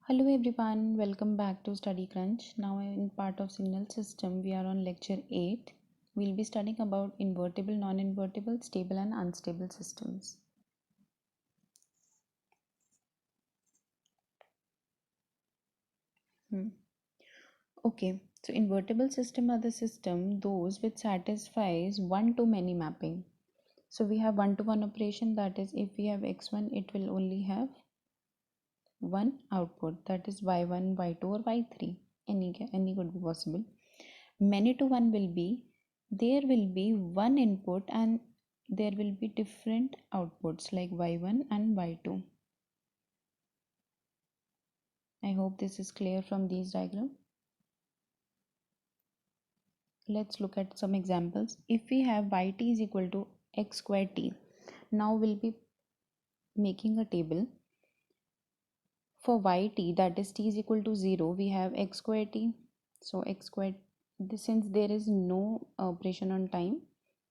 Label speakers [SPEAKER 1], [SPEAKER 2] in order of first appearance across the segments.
[SPEAKER 1] Hello everyone, welcome back to Study Crunch. Now in part of signal system, we are on lecture 8. We'll be studying about invertible, non-invertible, stable and unstable systems. Okay, so invertible system are the system those which satisfies one-to-many mapping. So we have one-to-one operation, that is if we have x1, it will only have one output, that is y1, y2 or y3. Any could be possible. Many to one will be there will be one input and there will be different outputs like y1 and y2. I hope this is clear from these diagrams. Let's look at some examples. If we have yt is equal to x square t, now we'll be making a table. For yt, that is t is equal to 0, we have x square t. So x square, since there is no operation on time,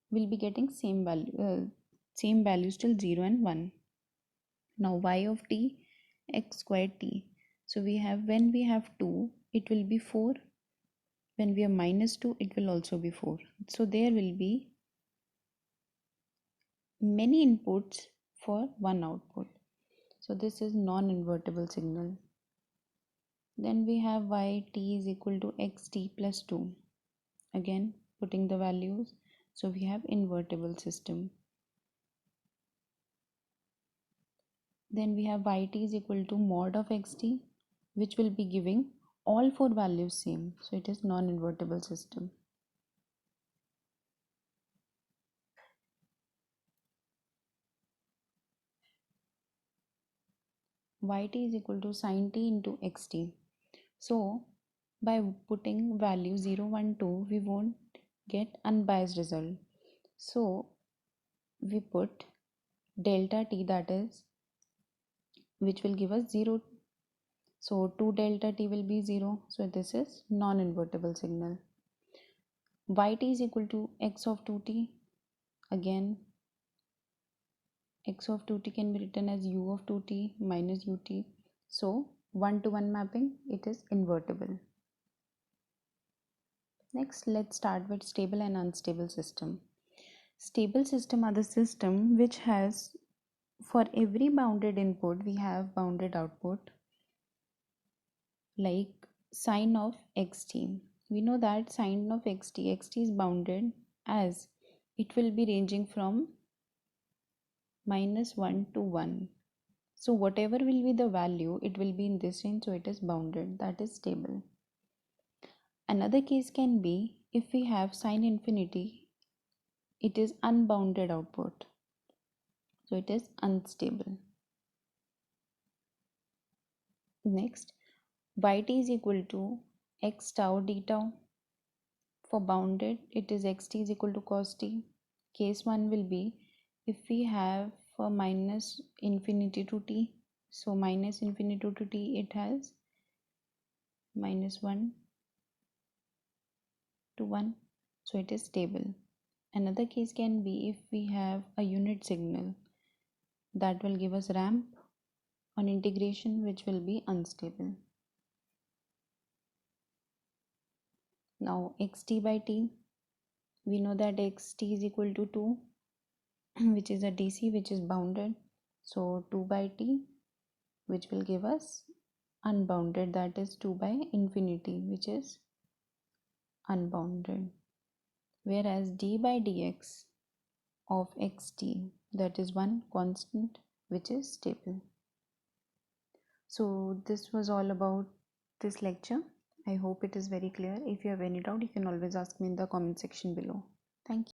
[SPEAKER 1] we'll be getting same values till 0 and 1. Now y of t, x square t. So we have, when we have 2, it will be 4. When we have minus 2, it will also be 4. So there will be many inputs for one output. So this is non-invertible signal. Then we have yt is equal to xt plus 2. Again putting the values. So we have invertible system. Then we have yt is equal to mod of xt, which will be giving all four values same. So it is non-invertible system. Yt is equal to sin t into xt. So by putting value 0, 1, 2, we won't get unbiased result. So we put delta t, that is which will give us 0. So 2 delta t will be 0. So this is non-invertible signal. Yt is equal to x of 2t. Again x of 2t can be written as u of 2t minus ut. So one-to-one mapping, it is invertible. Next, let's start with stable and unstable system. Stable system are the system which has, for every bounded input, we have bounded output, like sine of xt. We know that sine of xt is bounded as it will be ranging from -1 to 1. So whatever will be the value, it will be in this range, so it is bounded, that is stable. Another case can be if we have sine infinity, it is unbounded output, so it is unstable. Next, yt is equal to x tau d tau. For bounded, it is xt is equal to cos t. Case 1 will be if we have for minus infinity to t, so minus infinity to t, it has -1 to 1, so it is stable. Another case can be if we have a unit signal, that will give us ramp on integration, which will be unstable. Now xt by t, we know that xt is equal to 2, which is a DC, which is bounded. So 2 by t, which will give us unbounded, that is 2 by infinity, which is unbounded. Whereas d by dx of xt, that is one constant, which is stable. So this was all about this lecture. I hope it is very clear. If you have any doubt, you can always ask me in the comment section below. Thank you.